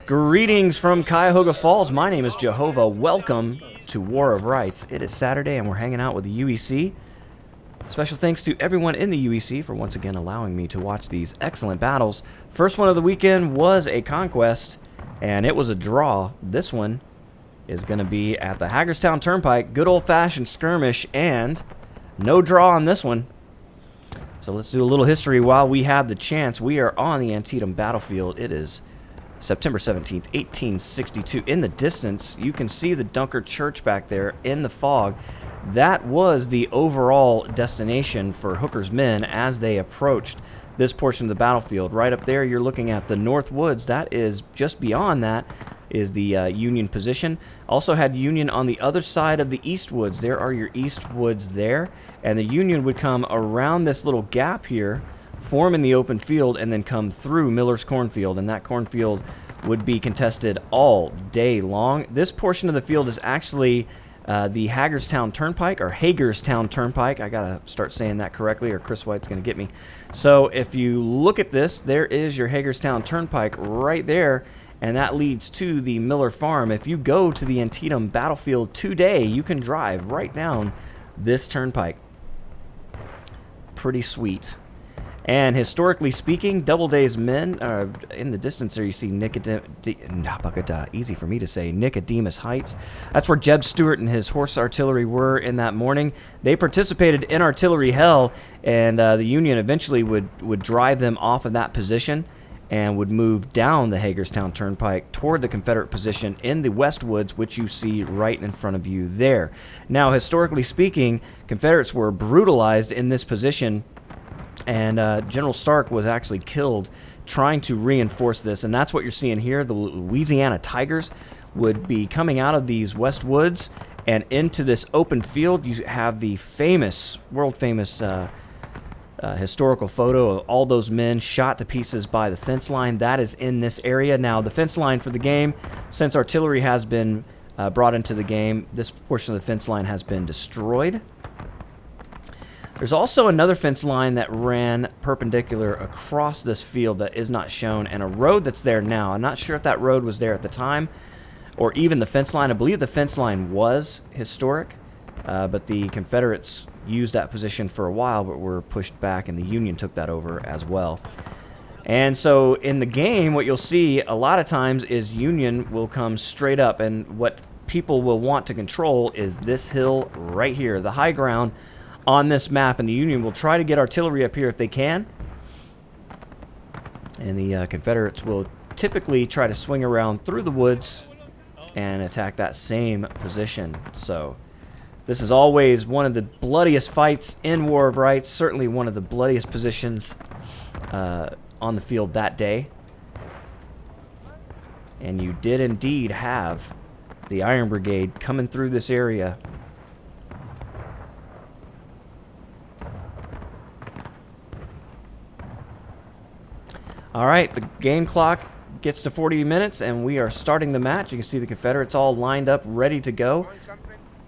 Greetings from Cuyahoga Falls. My name is Jehovah. Welcome to War of Rights. It is Saturday and we're hanging out with the UEC. Special thanks to everyone in the UEC for once again allowing me to watch these excellent battles. First one of the weekend was a conquest and it was a draw. This one is going to be at the Hagerstown Turnpike. Good old-fashioned skirmish and no draw on this one. So let's do a little history while we have the chance. We are on the Antietam battlefield. It is September 17th, 1862. In the distance, you can see the Dunker Church back there in the fog. That was the overall destination for Hooker's men as they approached this portion of the battlefield. Right up there, you're looking at the North Woods. That is just beyond that is the Union position. Also had Union on the other side of the East Woods. There are your East Woods there. And the Union would come around this little gap here, form in the open field, and then come through Miller's cornfield, and that cornfield would be contested all day long. This portion of the field is actually the Hagerstown Turnpike, or Hagerstown Turnpike. I gotta start saying that correctly or Chris White's gonna get me. So if you look at this, there is your Hagerstown Turnpike right there, and that leads to the Miller Farm. If you go to the Antietam battlefield today, you can drive right down this turnpike. Pretty sweet. And historically speaking, Doubleday's men, in the distance there you see easy for me to say, Nicodemus Heights. That's where Jeb Stewart and his horse artillery were in that morning. They participated in artillery hell, and the Union eventually would drive them off of that position and would move down the Hagerstown Turnpike toward the Confederate position in the West Woods, which you see right in front of you there. Now, historically speaking, Confederates were brutalized in this position, and General Stark was actually killed trying to reinforce this, and that's what you're seeing here. The Louisiana Tigers would be coming out of these West Woods and into this open field. You have the famous, world-famous historical photo of all those men shot to pieces by the fence line. That is in this area. Now, the fence line for the game, since artillery has been brought into the game, this portion of the fence line has been destroyed. There's also another fence line that ran perpendicular across this field that is not shown, and a road that's there now. I'm not sure if that road was there at the time or even the fence line. I believe the fence line was historic, but the Confederates used that position for a while but were pushed back, and the Union took that over as well. And so in the game, what you'll see a lot of times is Union will come straight up, and what people will want to control is this hill right here, the high ground on this map, and the Union will try to get artillery up here if they can, and the Confederates will typically try to swing around through the woods and attack that same position. So this is always one of the bloodiest fights in War of Rights, certainly one of the bloodiest positions on the field that day, and you did indeed have the Iron Brigade coming through this area. All right, the game clock gets to 40 minutes, and we are starting the match. You can see the Confederates all lined up, ready to go.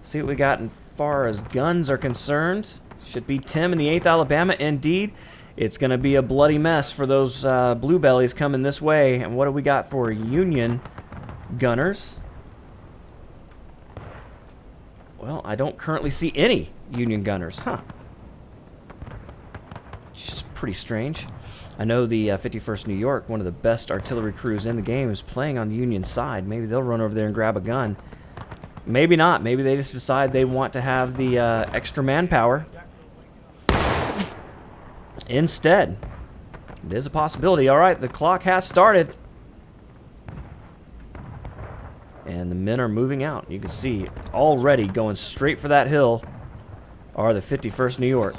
See what we got as far as guns are concerned. Should be Tim in the 8th Alabama. Indeed, it's going to be a bloody mess for those blue bellies coming this way. And what do we got for Union gunners? Well, I don't currently see any Union gunners. Huh. It's pretty strange. I know the 51st New York, one of the best artillery crews in the game, is playing on the Union side. Maybe they'll run over there and grab a gun. Maybe not. Maybe they just decide they want to have the extra manpower instead. It is a possibility. All right, the clock has started, and the men are moving out. You can see already going straight for that hill are the 51st New York.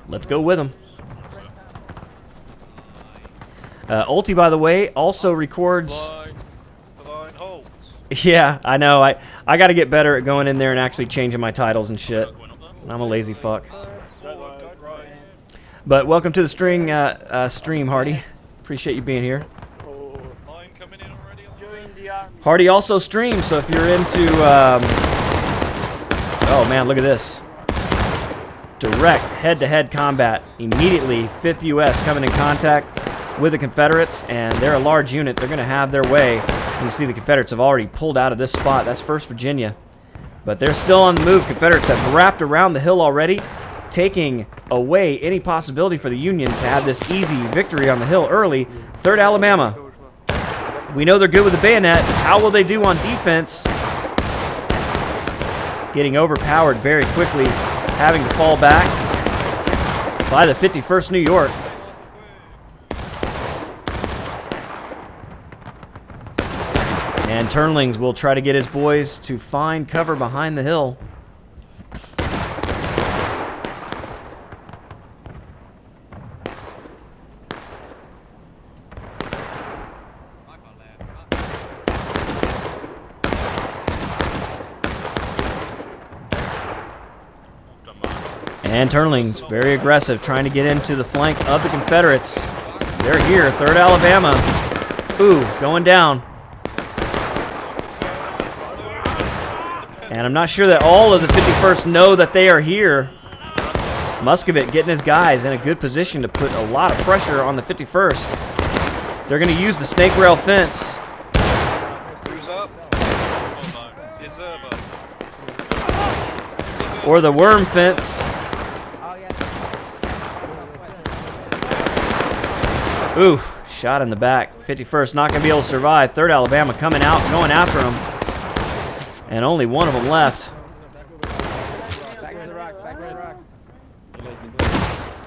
Let's go with them. Ulti, by the way, also records. Yeah, I know. I got to get better at going in there and actually changing my titles and shit. I'm a lazy fuck. But welcome to the stream, Hardy. Appreciate you being here. Hardy also streams, so if you're into... oh man, look at this. direct head-to-head combat. Immediately, 5th U.S. coming in contact with the Confederates, and they're a large unit. They're going to have their way. You can see the Confederates have already pulled out of this spot. That's 1st Virginia. But they're still on the move. Confederates have wrapped around the hill already, taking away any possibility for the Union to have this easy victory on the hill early. 3rd Alabama. We know they're good with the bayonet. How will they do on defense? Getting overpowered very quickly, having to fall back by the 51st New York. And Turnlings will try to get his boys to find cover behind the hill. And Turnlings, very aggressive, trying to get into the flank of the Confederates. They're here, 3rd Alabama. Ooh, going down. And I'm not sure that all of the 51st know that they are here. Muscovit getting his guys in a good position to put a lot of pressure on the 51st. They're going to use the snake rail fence. Or the worm fence. Ooh, shot in the back. 51st not going to be able to survive. 3rd Alabama coming out, going after him. And only one of them left.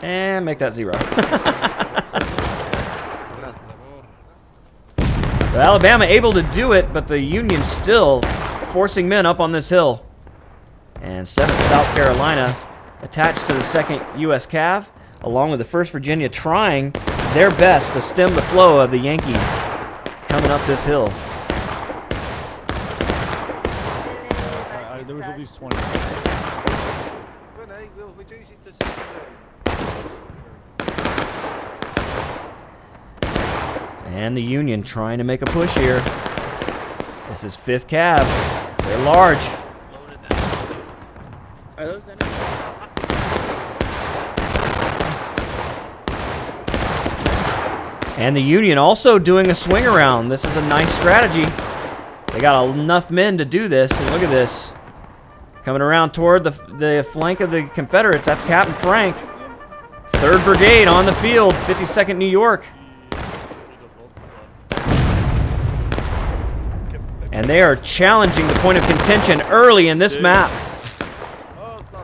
And make that 0. So Alabama able to do it, but the Union still forcing men up on this hill. And 7th South Carolina attached to the 2nd US Cav, along with the 1st Virginia, trying their best to stem the flow of the Yankees coming up this hill. There was at least 20. And the Union trying to make a push here. This is 5th Cav. They're large. Are those any? And the Union also doing a swing around. This is a nice strategy. They got enough men to do this. And look at this. Coming around toward the flank of the Confederates. That's Captain Frank. 3rd Brigade on the field. 52nd New York. And they are challenging the point of contention early in this map.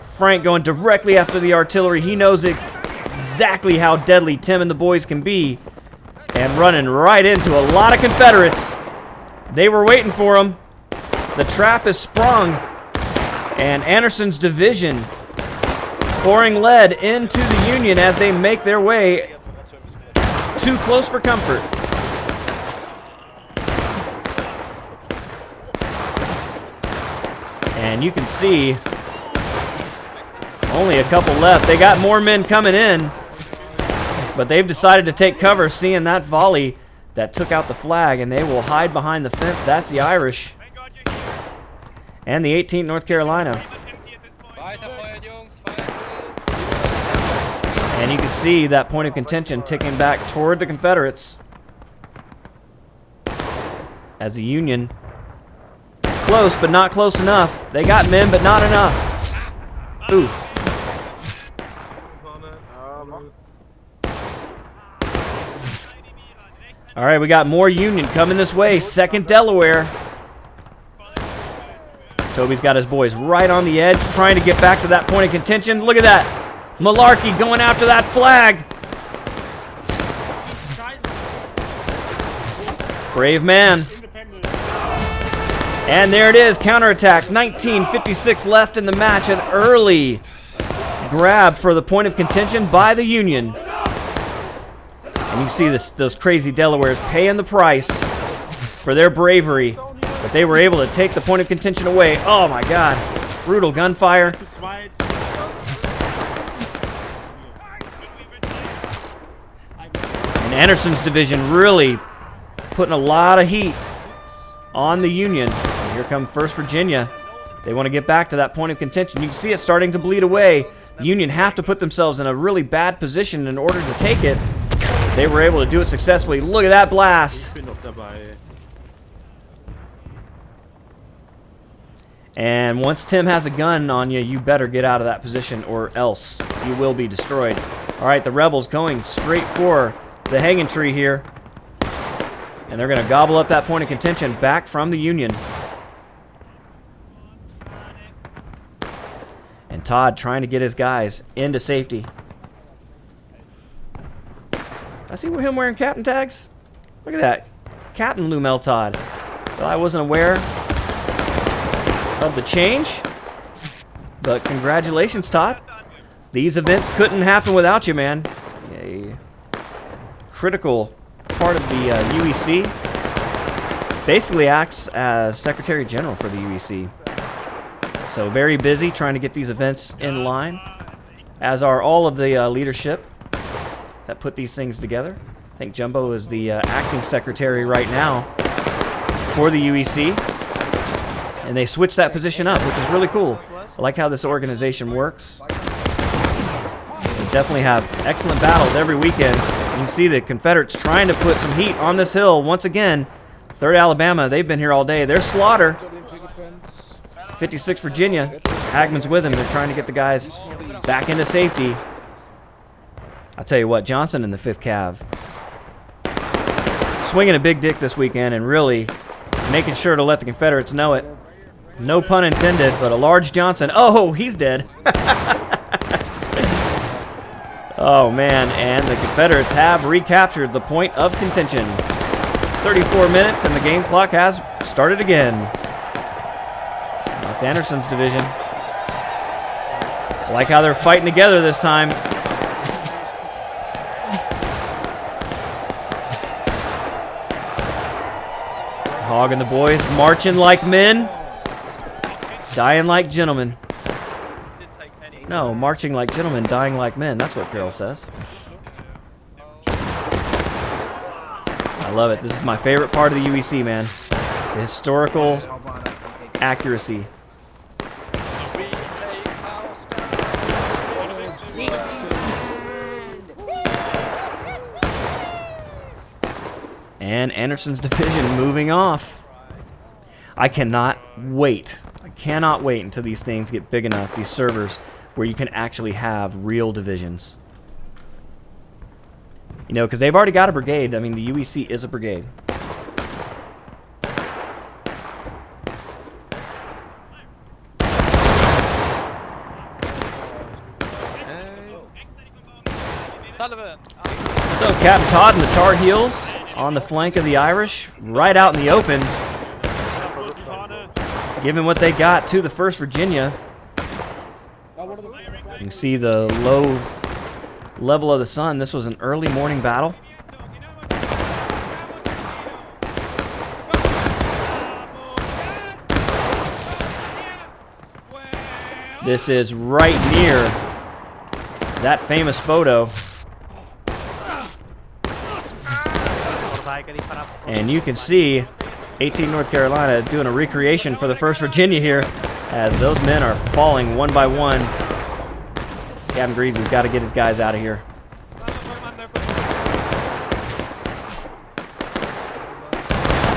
Frank going directly after the artillery. He knows exactly how deadly Tim and the boys can be. And running right into a lot of Confederates. They were waiting for him. The trap is sprung. And Anderson's division pouring lead into the Union as they make their way too close for comfort. And you can see only a couple left. They got more men coming in, but they've decided to take cover, seeing that volley that took out the flag, and they will hide behind the fence. That's the Irish. And the 18th North Carolina. And you can see that point of contention ticking back toward the Confederates. As the Union, close but not close enough. They got men but not enough. Ooh. All right, we got more Union coming this way. 2nd Delaware. Toby's got his boys right on the edge, trying to get back to that point of contention. Look at that. Malarkey going after that flag. Brave man. And there it is, counterattack. 19:56 left in the match. An early grab for the point of contention by the Union. And you can see those crazy Delawares paying the price for their bravery. But they were able to take the point of contention away. Oh my God. Brutal gunfire. And Anderson's division really putting a lot of heat on the Union. And here comes 1st Virginia. They want to get back to that point of contention. You can see it starting to bleed away. the Union have to put themselves in a really bad position in order to take it. They were able to do it successfully. Look at that blast. And once Tim has a gun on you, you better get out of that position or else you will be destroyed. All right, the rebels going straight for the hanging tree here. And they're going to gobble up that point of contention back from the Union. And Todd trying to get his guys into safety. I see him wearing captain tags. Look at that. Captain Lumel Todd. Well, I wasn't aware of the change, but congratulations, Todd. These events couldn't happen without you, man. A critical part of the UEC. Basically acts as Secretary General for the UEC. So very busy trying to get these events in line, as are all of the leadership that put these things together. I think Jumbo is the acting secretary right now for the UEC. And they switched that position up, which is really cool. I like how this organization works. They definitely have excellent battles every weekend. You can see the Confederates trying to put some heat on this hill once again. 3rd Alabama, they've been here all day. They're slaughter. 56 Virginia, Hagman's with them. They're trying to get the guys back into safety. I'll tell you what, Johnson in the 5th Cav. Swinging a big dick this weekend and really making sure to let the Confederates know it. No pun intended, but a large Johnson. Oh, he's dead. Oh, man, and the Confederates have recaptured the point of contention. 34 minutes, and the game clock has started again. That's Anderson's division. I like how they're fighting together this time. Hog and the boys marching like men, dying like gentlemen. No, marching like gentlemen, dying like men. That's what Carol says. I love it. This is my favorite part of the UEC, man. The historical accuracy. And Anderson's division moving off. I cannot wait. I cannot wait until these things get big enough, these servers, where you can actually have real divisions. You know, because they've already got a brigade. I mean, the UEC is a brigade. So Captain Todd and the Tar Heels on the flank of the Irish, right out in the open, giving what they got to the 1st Virginia. You can see the low level of the sun. This was an early morning battle. This is right near that famous photo. And you can see 18 North Carolina doing a recreation for the 1st Virginia here, as those men are falling one by one. Captain Greasy's got to get his guys out of here.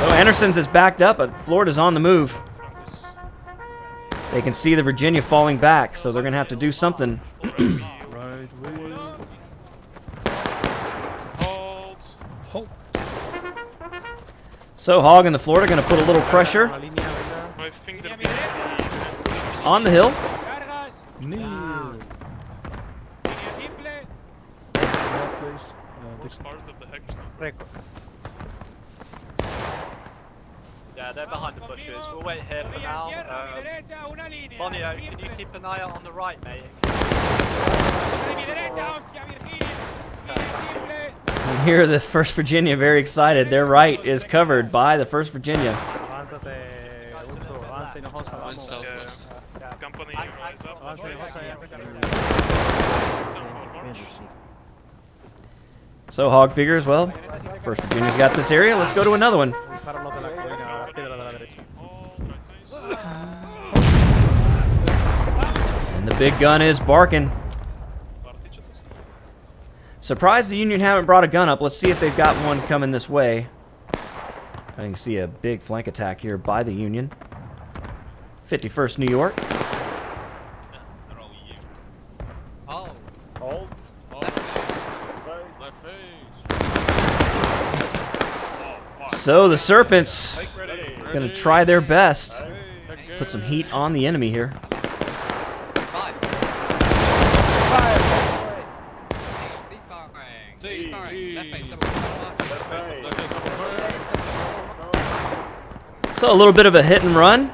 So Anderson's is backed up, but Florida's on the move. They can see the Virginia falling back, so they're going to have to do something. So Hog and the Florida going to put a little pressure on the hill. Yeah, they're behind the bushes. We'll wait here for now. Bonio, can you keep an eye out on the right, mate? And here the 1st Virginia very excited. Their right is covered by the 1st Virginia. So Hog figures, well, 1st Virginia's got this area. Let's go to another one. And the big gun is barking. Surprised the Union haven't brought a gun up. Let's see if they've got one coming this way. I can see a big flank attack here by the Union. 51st New York. Oh. Hold. So the Serpents gonna try their best. Put some heat on the enemy here. So a little bit of a hit and run.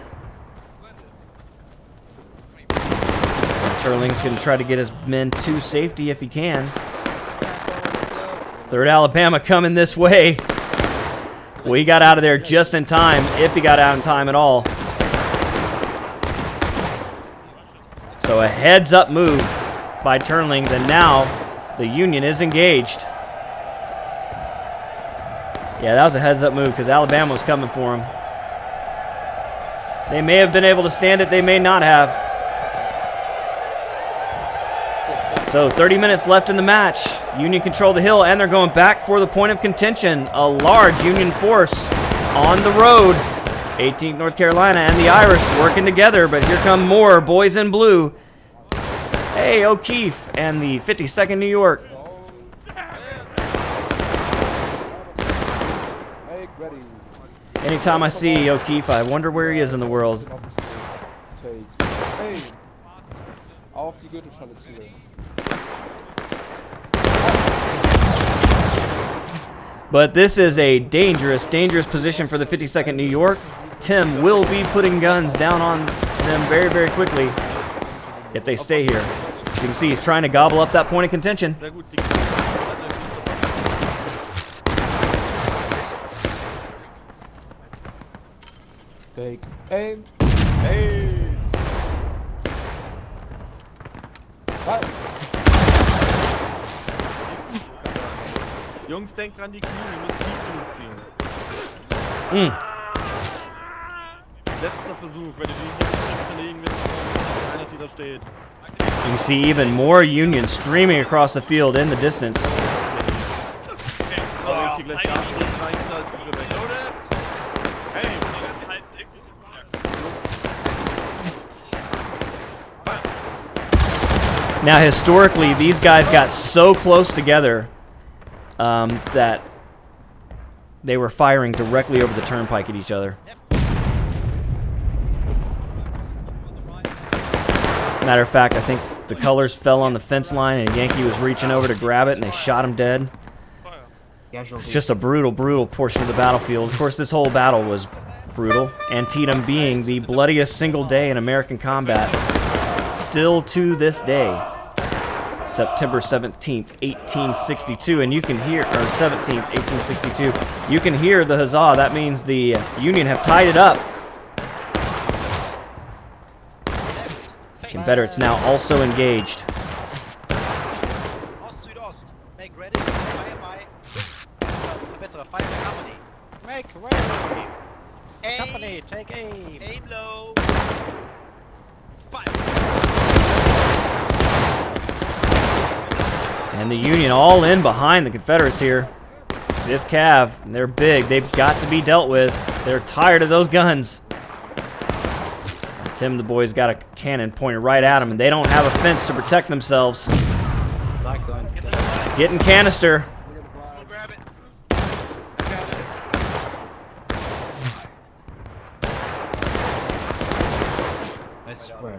Turling's going to try to get his men to safety if he can. 3rd Alabama coming this way. Well, he got out of there just in time, if he got out in time at all. So a heads-up move by Turnlings, and now the Union is engaged. Yeah, that was a heads-up move because Alabama was coming for him. They may have been able to stand it, they may not have. So 30 minutes left in the match. Union control the hill, and they're going back for the point of contention. A large Union force on the road. 18th North Carolina and the Irish working together, but here come more boys in blue. Hey, O'Keefe and the 52nd New York. Anytime I see O'Keefe, I wonder where he is in the world. But this is a dangerous, dangerous position for the 52nd New York. Tim will be putting guns down on them very, very quickly if they stay here. You can see he's trying to gobble up that point of contention. Take aim. Hey! Jungs, denkt dran, die Knie, wir müssen tief genug ziehen. Letzter Versuch, wenn du die nicht verlegen willst, dann einer, die da steht. You can see even more Union streaming across the field in the distance. Now, historically, these guys got so close together that they were firing directly over the turnpike at each other. Matter of fact, I think the colors fell on the fence line and Yankee was reaching over to grab it and they shot him dead. It's just a brutal, brutal portion of the battlefield. Of course, this whole battle was brutal. Antietam being the bloodiest single day in American combat. Still to this day. September 17th, 1862, and you can hear, or 17th, 1862, you can hear the huzzah. That means the Union have tied it up. Confederates now also engaged. Ost-Südost. Make ready. Fire by. Verbessere Fire by company. Make ready. Aim. Company, take aim. Aim low. Fire. And the Union all in behind the Confederates here. 5th Cav, and they're big. They've got to be dealt with. They're tired of those guns. And Tim, the boys, got a cannon pointed right at them, and they don't have a fence to protect themselves. Getting canister. We'll grab it. I swear.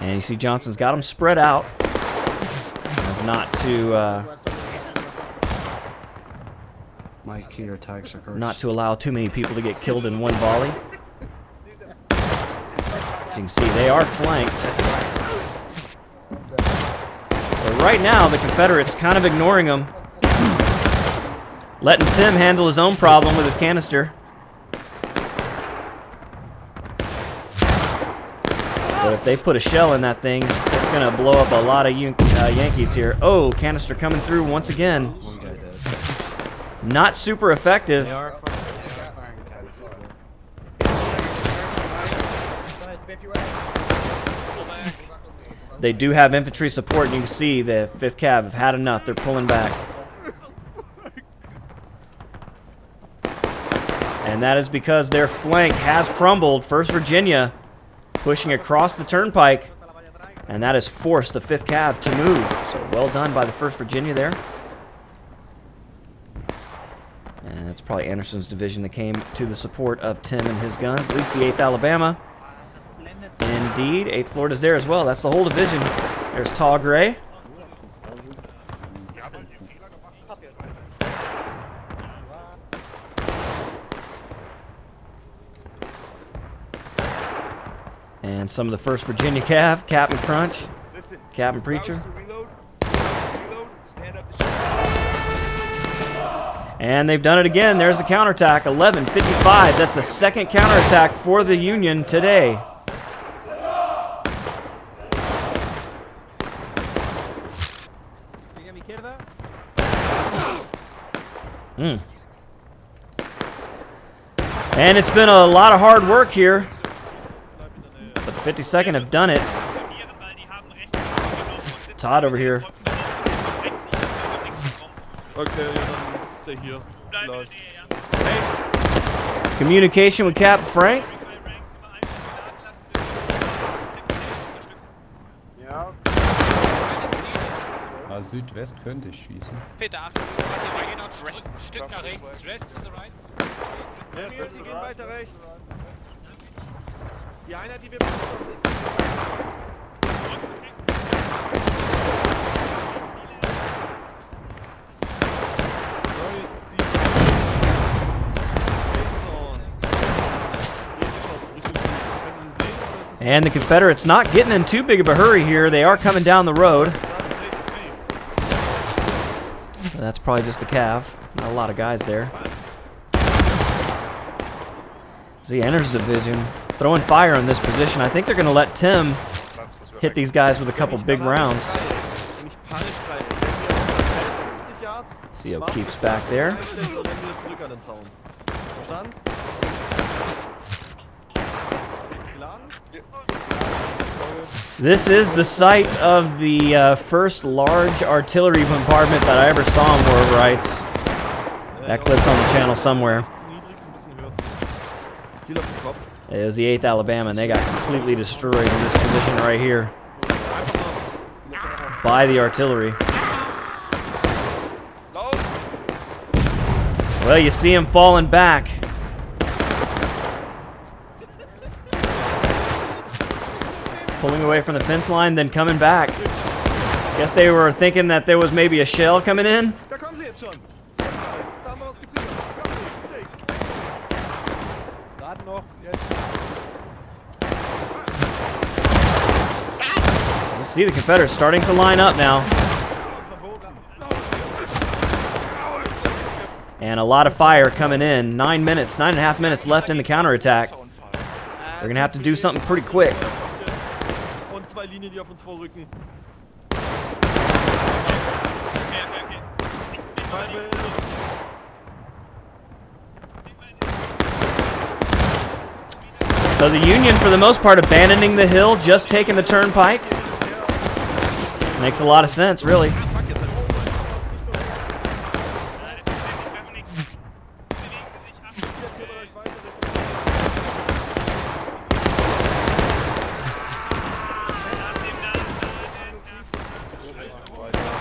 And you see Johnson's got them spread out. As not to allow too many people to get killed in one volley. You can see they are flanked. But right now, the Confederates kind of ignoring them. Letting Tim handle his own problem with his canister. But if they put a shell in that thing, it's going to blow up a lot of Yankees here. Oh, canister coming through once again. Not super effective. They do have infantry support, and you can see the 5th Cav have had enough. They're pulling back. And that is because their flank has crumbled. 1st Virginia pushing across the Turnpike. And that has forced the 5th Cav to move. So well done by the 1st Virginia there. And it's probably Anderson's division that came to the support of Tim and his guns. At least the 8th Alabama. Indeed, 8th Florida's there as well. That's the whole division. There's Tall Gray. And some of the 1st Virginia Cav, Captain Crunch, Captain Preacher. And they've done it again. There's a counterattack, 11:55. That's the 2nd counterattack for the Union today. And it's been a lot of hard work here. But the 52nd have done it. Todd over here. Okay, ja, dann stay here. Vielleicht. Communication with Captain Frank. Südwest könnte ich schießen. Peter, Achtung, wir gehen noch ein Stück nach rechts. West to the right. Ja, die gehen weiter rechts. Die Einheit, die wir brauchen, ist neues Ziel. And the Confederates not getting in too big of a hurry here. They are coming down the road. That's probably just a Cav. Not a lot of guys there. So he enters the division, throwing fire in this position. I think they're going to let Tim hit these guys with a couple big rounds. See O'Keefe's back there. This is the site of the first large artillery bombardment that I ever saw in War of Rights. That clip's on the channel somewhere. It was the 8th Alabama, and they got completely destroyed in this position right here by the artillery. Well, you see him falling back. Pulling away from the fence line, then coming back. Guess they were thinking that there was maybe a shell coming in. You see the Confederates starting to line up now. And a lot of fire coming in. 9.5 minutes left in the counterattack. They're going to have to do something pretty quick. Zwei Linien, die auf uns vorrücken. So the Union, for the most part, abandoning the hill, just taking the Turnpike. Makes a lot of sense, really.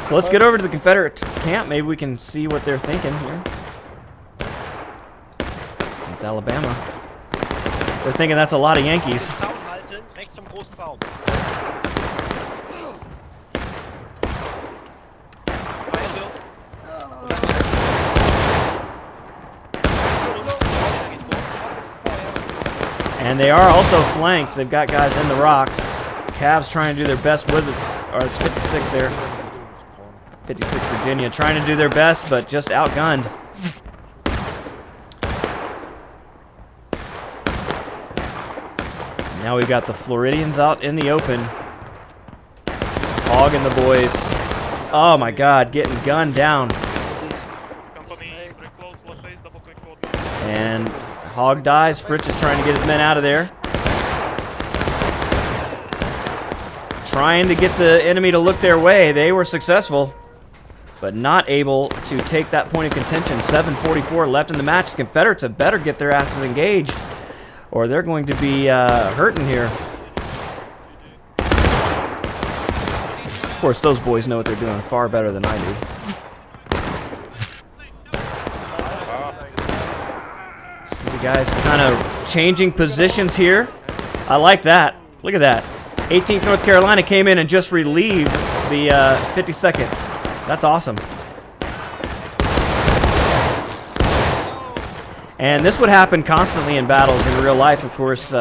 So let's get over to the Confederate camp. Maybe we can see what they're thinking here. With Alabama. They're thinking that's a lot of Yankees. Rechts zum großen Baum. And they are also flanked. They've got guys in the rocks. Cavs trying to do their best with it. Or it's 56 there. 56 Virginia trying to do their best, but just outgunned. Now we've got the Floridians out in the open. Hog and the boys. Oh my God, getting gunned down. And Hog dies. Fritz is trying to get his men out of there. trying to get the enemy to look their way. They were successful, but not able to take that point of contention. 7:44 left in the match. The Confederates have better get their asses engaged, or they're going to be hurting here. Of course, those boys know what they're doing far better than I do. See the guys kind of changing positions here. I like that. Look at that. 18th North Carolina came in and just relieved the 52nd. That's awesome. And this would happen constantly in battles in real life, of course,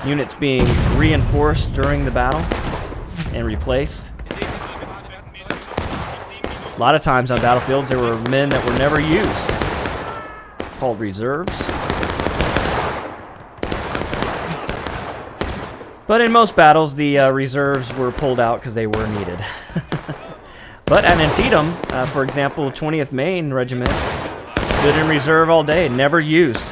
units being reinforced during the battle and replaced. A lot of times on battlefields there were men that were never used, called reserves. But in most battles, the reserves were pulled out because they were needed. But at Antietam, for example, 20th Maine Regiment stood in reserve all day, never used.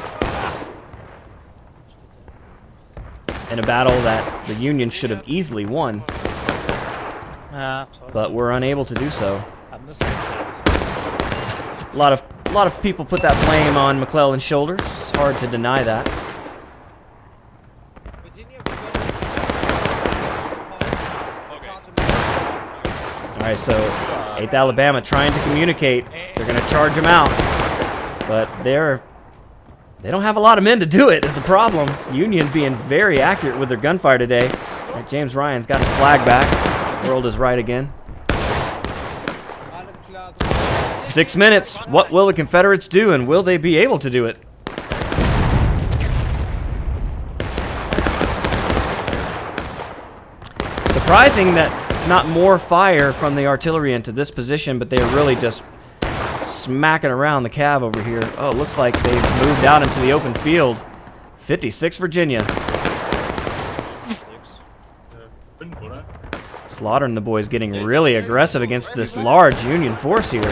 In a battle that the Union should have easily won, but were unable to do so. A lot of people put that blame on McClellan's shoulders. It's hard to deny that. All right, so 8th Alabama trying to communicate. They're going to charge them out, but they don't have a lot of men to do it is the problem. Union being very accurate with their gunfire today. All right, James Ryan's got his flag back. World is right again. 6 minutes. What will the Confederates do, and will they be able to do it? Surprising that not more fire from the artillery into this position, but they're really just smacking around the Cav over here. Oh, it looks like they've moved out into the open field. 56 Virginia. Slaughter and the boys getting really aggressive against this large Union force here.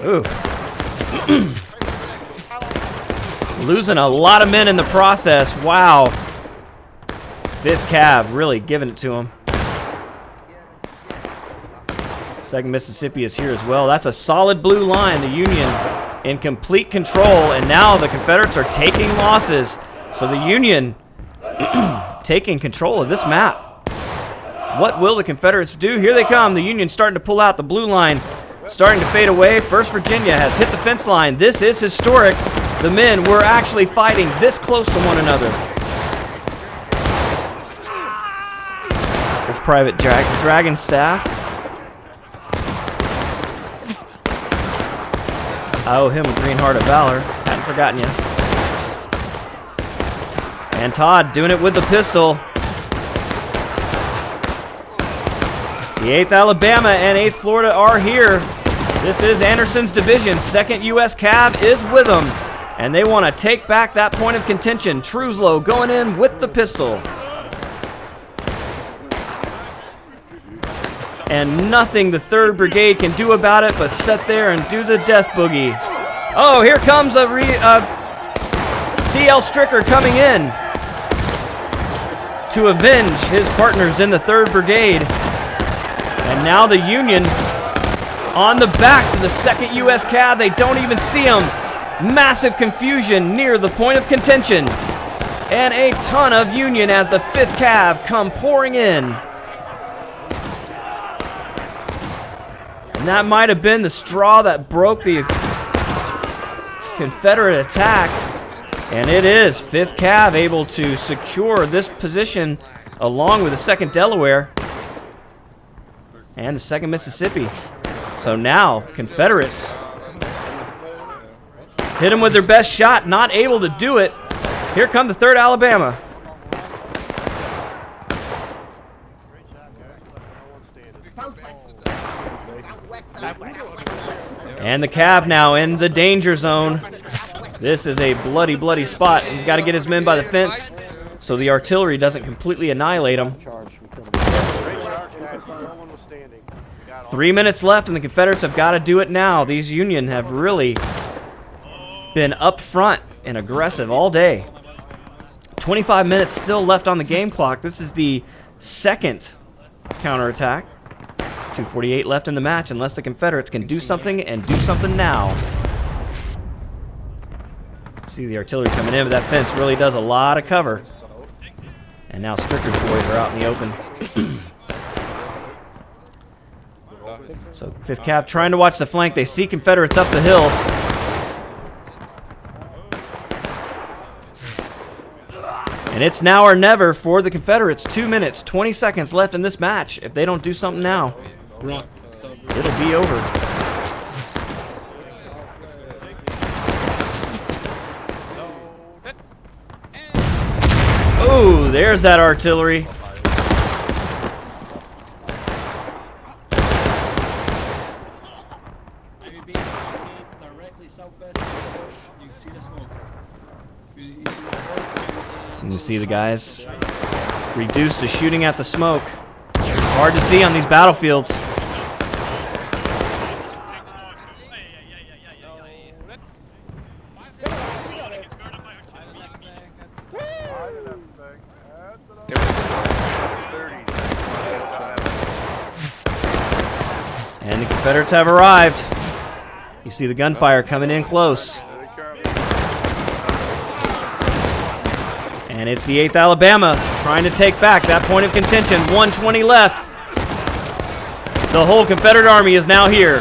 Ooh. Losing a lot of men in the process. Wow. 5th Cav really giving it to them. 2nd Mississippi is here as well. That's a solid blue line. The Union in complete control, and now the Confederates are taking losses. So the Union taking control of this map. What will the Confederates do? Here they come. The Union starting to pull out. The blue line starting to fade away. 1st Virginia has hit the fence line. This is historic. The men were actually fighting this close to one another. There's Private Dragonstaff. I owe him a green heart of valor. Hadn't forgotten you. And Todd doing it with the pistol. The 8th Alabama and 8th Florida are here. This is Anderson's division. 2nd US Cav is with them. And they want to take back that point of contention. Truslow going in with the pistol. And nothing the 3rd Brigade can do about it but sit there and do the death boogie. Oh, here comes a D.L. Stricker coming in to avenge his partners in the 3rd Brigade. And now the Union on the backs of the 2nd U.S. Cav. They don't even see them. Massive confusion near the point of contention. And a ton of Union as the 5th Cav come pouring in. And that might have been the straw that broke the Confederate attack. And it is 5th Cav able to secure this position along with the 2nd Delaware and the 2nd Mississippi. So now Confederates hit them with their best shot, not able to do it. Here come the 3rd Alabama. And the Cav now in the danger zone. This is a bloody, bloody spot. He's got to get his men by the fence so the artillery doesn't completely annihilate them. 3 minutes left, and the Confederates have got to do it now. These Union have really been up front and aggressive all day. 25 minutes still left on the game clock. This is the second counterattack. 2:48 left in the match unless the Confederates can do something and do something now. See the artillery coming in, but that fence really does a lot of cover. And now Stricker's boys are out in the open. So 5th Cav trying to watch the flank. They see Confederates up the hill. And it's now or never for the Confederates. 2 minutes, 20 seconds left in this match. If they don't do something now, it'll be over. Oh, there's that artillery. And you see the guys reduced to shooting at the smoke. Hard to see on these battlefields. And the Confederates have arrived. You see the gunfire coming in close. And it's the 8th Alabama trying to take back that point of contention. 1:20 left. The whole Confederate Army is now here.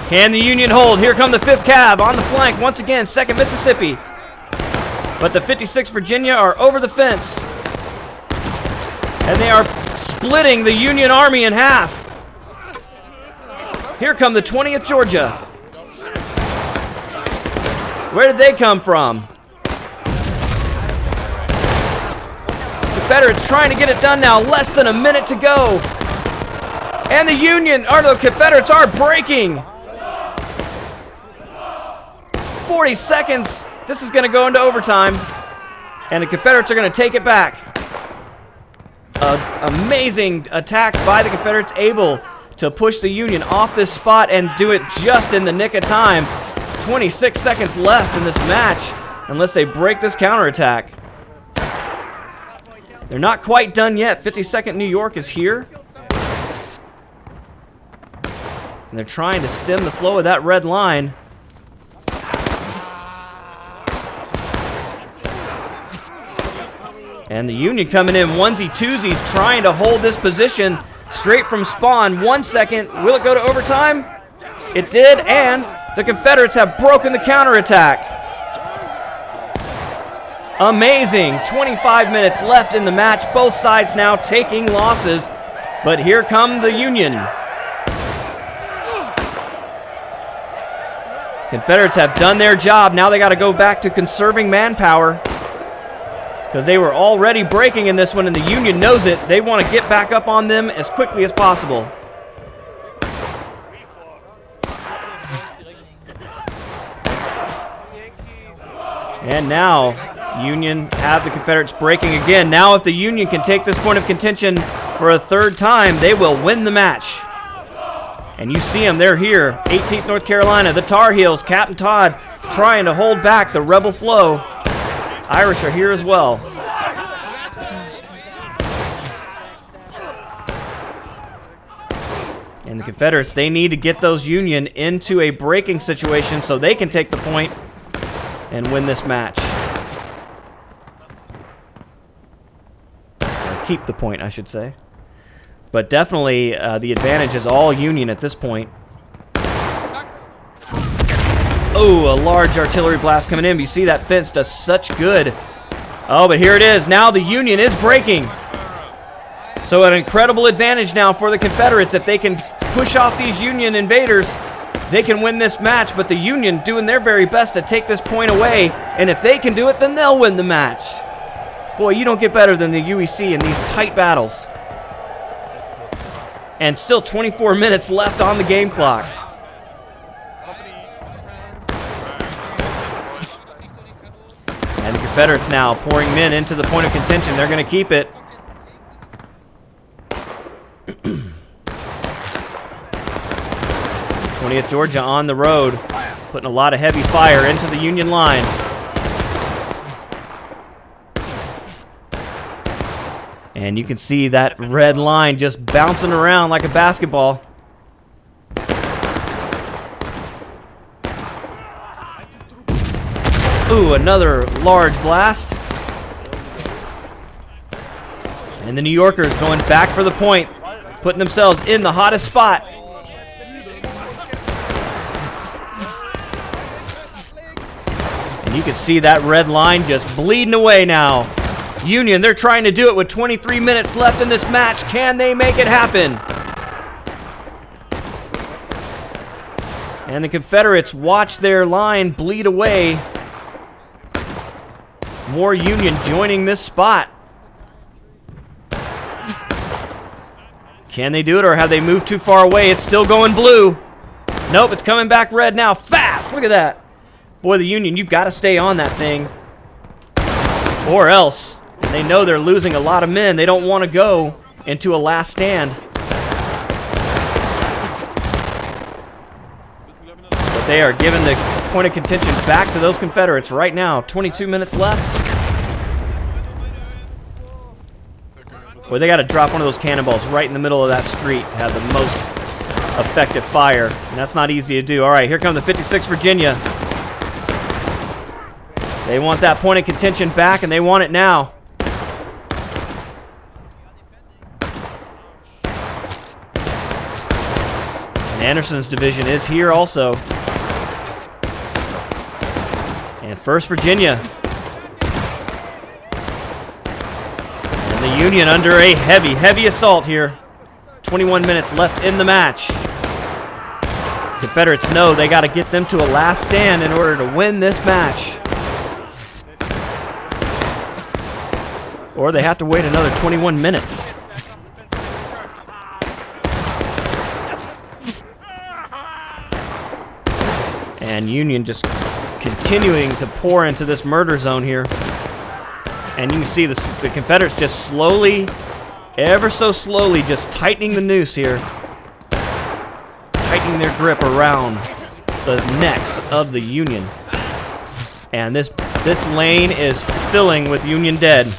Can the Union hold? Here come the 5th Cav on the flank once again. 2nd Mississippi. But the 56th Virginia are over the fence. And they are splitting the Union Army in half. Here come the 20th Georgia. Where did they come from? Confederates trying to get it done now. Less than a minute to go. And the the Confederates are breaking. 40 seconds. This is going to go into overtime. And the Confederates are going to take it back. Amazing attack by the Confederates, able to push the Union off this spot and do it just in the nick of time. 26 seconds left in this match, unless they break this counterattack. They're not quite done yet. 52nd New York is here. And they're trying to stem the flow of that red line. And the Union coming in onesie-twosies, trying to hold this position straight from spawn. 1 second. Will it go to overtime? It did, and the Confederates have broken the counterattack. Amazing. 25 minutes left in the match. Both sides now taking losses. But here come the Union. Confederates have done their job. Now they got to go back to conserving manpower, because they were already breaking in this one, and the Union knows it. They want to get back up on them as quickly as possible. And now, Union have the Confederates breaking again. Now if the Union can take this point of contention for a 3rd time, they will win the match. And you see them, they're here. 18th North Carolina, the Tar Heels, Captain Todd trying to hold back the rebel flow. Irish are here as well. And the Confederates, they need to get those Union into a breaking situation so they can take the point and win this match. Or keep the point, I should say. But definitely the advantage is all Union at this point. Oh, a large artillery blast coming in. You see that fence does such good. Oh, but here it is. Now the Union is breaking. So an incredible advantage now for the Confederates. If they can push off these Union invaders, they can win this match. But the Union doing their very best to take this point away. And if they can do it, then they'll win the match. Boy, you don't get better than the UEC in these tight battles. And still 24 minutes left on the game clock. And the Confederates now pouring men into the point of contention. They're going to keep it. '20th Georgia on the road, putting a lot of heavy fire into the Union line. And you can see that red line just bouncing around like a basketball. Ooh, another large blast. And the New Yorkers going back for the point, putting themselves in the hottest spot. And you can see that red line just bleeding away now. Union, they're trying to do it with 23 minutes left in this match. Can they make it happen? And the Confederates watch their line bleed away. More Union joining this spot. Can they do it, or have they moved too far away? It's still going blue. Nope, it's coming back red now. Fast! Look at that. Boy, the Union, you've got to stay on that thing. Or else, they know they're losing a lot of men. They don't want to go into a last stand. But they are giving the point of contention back to those Confederates right now. 22 minutes left. Boy, they got to drop one of those cannonballs right in the middle of that street to have the most effective fire. And that's not easy to do. All right, here comes the 56th Virginia. They want that point of contention back, and they want it now. And Anderson's division is here also. And 1st Virginia. And the Union under a heavy, heavy assault here. 21 minutes left in the match. Confederates know they got to get them to a last stand in order to win this match. Or they have to wait another 21 minutes. And Union just continuing to pour into this murder zone here. And you can see the Confederates just slowly, ever so slowly, just tightening the noose here. Tightening their grip around the necks of the Union. And this lane is filling with Union dead.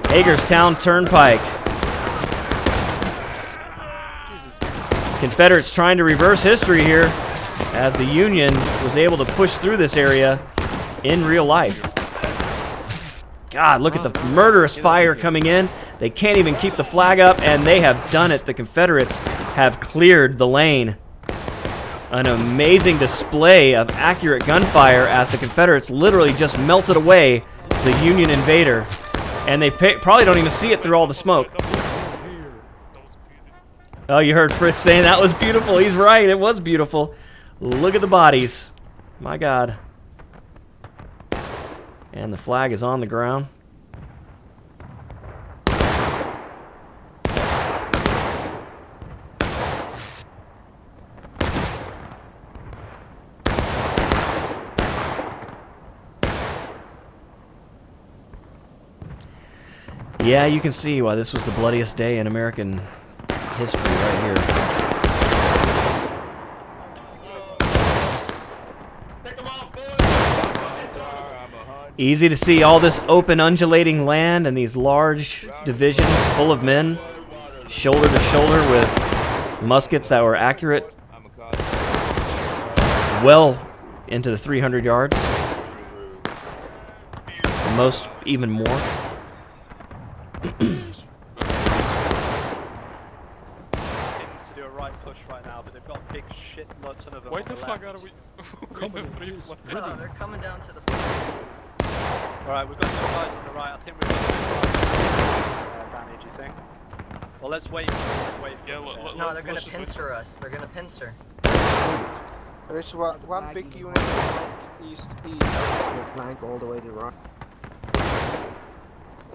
Hagerstown Turnpike. Confederates trying to reverse history here as the Union was able to push through this area in real life. God, look at the murderous fire coming in. They can't even keep the flag up, and they have done it. The Confederates have cleared the lane. An amazing display of accurate gunfire as the Confederates literally just melted away the Union invader. And they probably don't even see it through all the smoke. Oh, you heard Fritz saying that was beautiful. He's right. It was beautiful. Look at the bodies. My God. And the flag is on the ground. Yeah, you can see why this was the bloodiest day in American history right here. Easy to see all this open, undulating land and these large divisions full of men, shoulder to shoulder with muskets that were accurate, well into the 300 yards. Most even more. To do a right push right now, but they've got a big shit ton of them. Why on the fuck left. are we? They're coming down to the. Alright, we've got two guys on the right. I think we're going to Danny, do you think? Well, let's wait. Let's wait for them. No, they're gonna pincer us. They're gonna pincer. There's one big unit east. We'll flank all the way to right.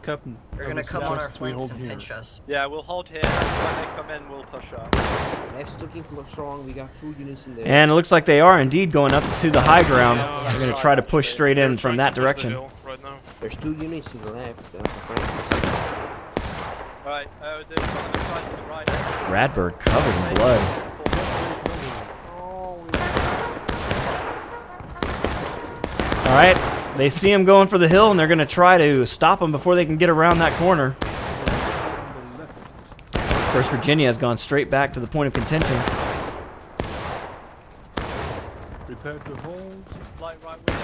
Captain, They're gonna come on our flanks and pinch us. Yeah, we'll hold here. When they come in, we'll push up. Left's looking for strong. We got 2 units in there. And it looks like they are indeed going up to the high ground. They're going to try to push straight in from that direction. There's 2 units to the left. Alright, there's one of the guys on the right. Radberg covered in blood. Alright, They see him going for the hill, and they're going to try to stop him before they can get around that corner. 1st Virginia has gone straight back to the point of contention. Prepare to hold. Light right window.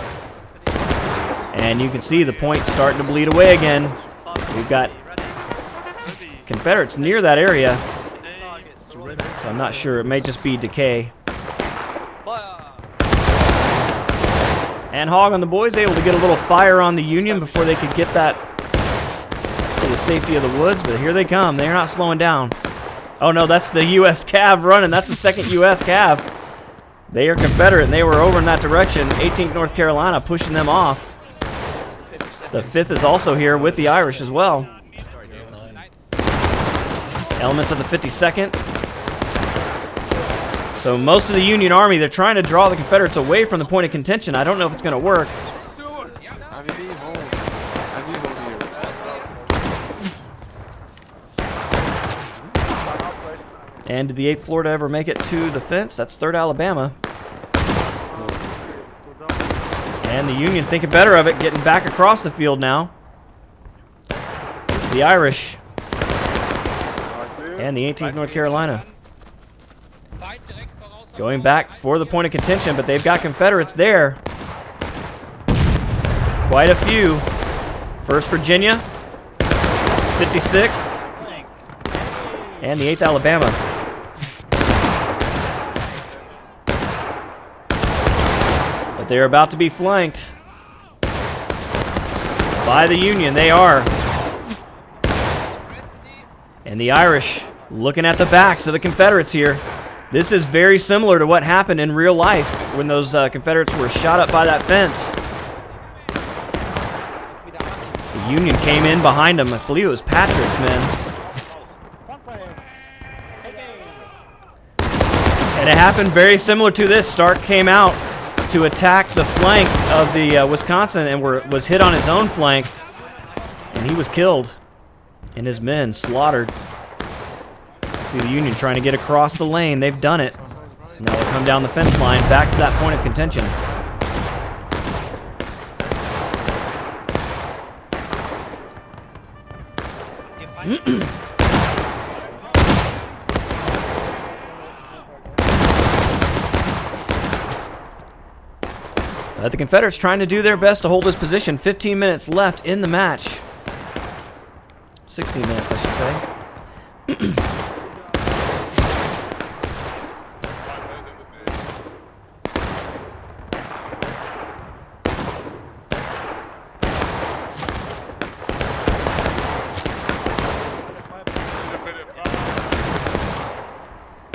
And you can see the point starting to bleed away again. We've got Confederates near that area, so I'm not sure. It may just be decay. And Hog on the boys able to get a little fire on the Union before they could get that to the safety of the woods, but here they come. They're not slowing down. Oh no, that's the US Cav running. That's the 2nd US Cav. They are Confederate, and they were over in that direction. 18th North Carolina pushing them off. The 5th is also here with the Irish as well. Elements of the 52nd. So most of the Union Army, they're trying to draw the Confederates away from the point of contention. I don't know if it's going to work. And did the 8th Florida ever make it to the fence? That's 3rd Alabama. And the Union thinking better of it, getting back across the field now. It's the Irish. And the 18th North Carolina. Going back for the point of contention, but they've got Confederates there. Quite a few. 1st Virginia, 56th, and the 8th Alabama. But they're about to be flanked by the Union. They are. And the Irish looking at the backs of the Confederates here. This is very similar to what happened in real life when those Confederates were shot up by that fence. The Union came in behind them. I believe it was Patrick's men. And it happened very similar to this. Stark came out to attack the flank of the Wisconsin and was hit on his own flank. And he was killed. And his men slaughtered. See the Union trying to get across the lane. They've done it. Now they'll come down the fence line back to that point of contention. The Confederates trying to do their best to hold this position. 15 minutes left in the match. 16 minutes, I should say.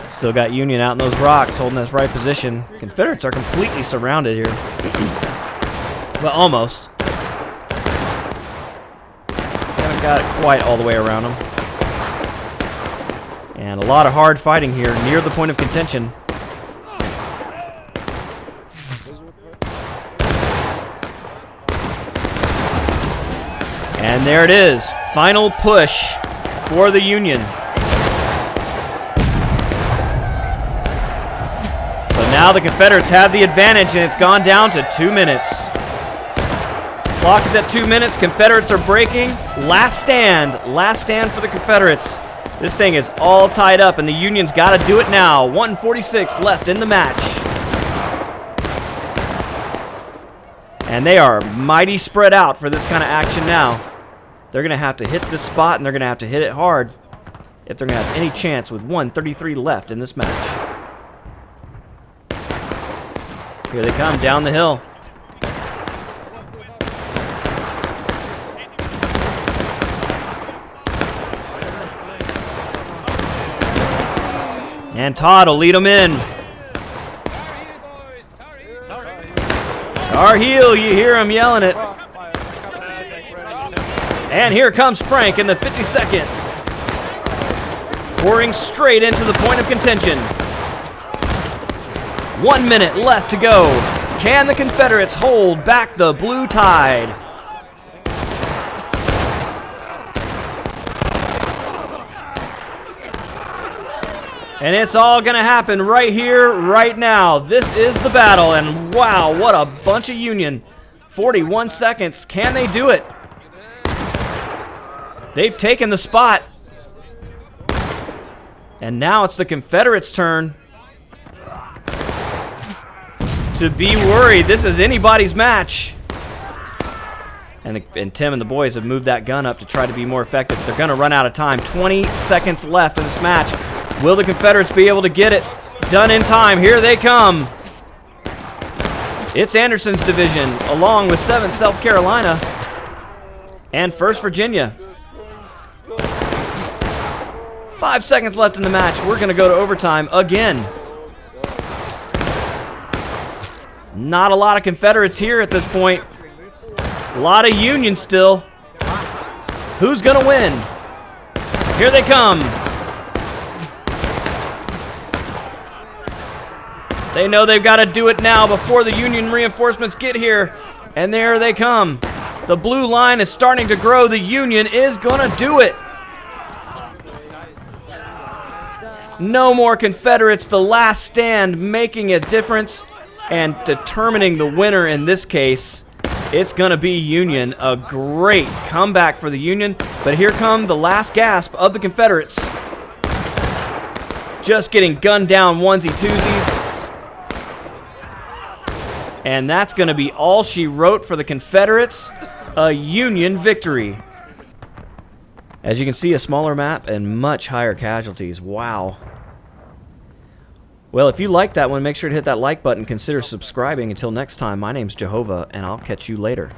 Still got Union out in those rocks, holding this right position. Confederates are completely surrounded here. Well, almost. Haven't got it quite all the way around them. And a lot of hard fighting here near the point of contention. And there it is. Final push for the Union. Now the Confederates have the advantage, and it's gone down to 2 minutes. Clock is at 2 minutes. Confederates are breaking. Last stand for the Confederates. This thing is all tied up, and the Union's got to do it now. 1:46 left in the match. And they are mighty spread out for this kind of action now. They're going to have to hit this spot, and they're going to have to hit it hard if they're going to have any chance with 1:33 left in this match. Here they come down the hill. And Todd will lead them in. Tar Heel, you hear him yelling it. And here comes Frank in the 52nd. Pouring straight into the point of contention. 1 minute left to go. Can the Confederates hold back the blue tide? And it's all going to happen right here, right now. This is the battle, and wow, what a bunch of Union 41 seconds. Can they do it? They've taken the spot. And now it's the Confederates' turn to be worried. This is anybody's match. And Tim and the boys have moved that gun up to try to be more effective. They're going to run out of time. 20 seconds left in this match. Will the Confederates be able to get it done in time? Here they come. It's Anderson's division, along with 7th South Carolina and 1st Virginia. 5 seconds left in the match. We're going to go to overtime again. Not a lot of Confederates here at this point. A lot of Union still. Who's going to win? Here they come. They know they've got to do it now before the Union reinforcements get here. And there they come. The blue line is starting to grow. The Union is going to do it. No more Confederates. The last stand making a difference and determining the winner in this case. It's going to be Union. A great comeback for the Union. But here come the last gasp of the Confederates. Just getting gunned down onesie-twosies. And that's going to be all she wrote for the Confederates. A Union victory. As you can see, a smaller map and much higher casualties. Wow. Well, if you liked that one, make sure to hit that like button. Consider subscribing. Until next time, my name's Jehovah, and I'll catch you later.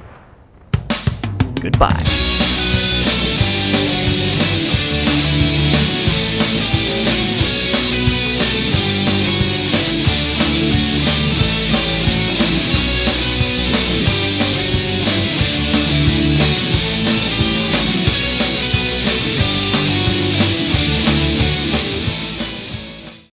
Goodbye.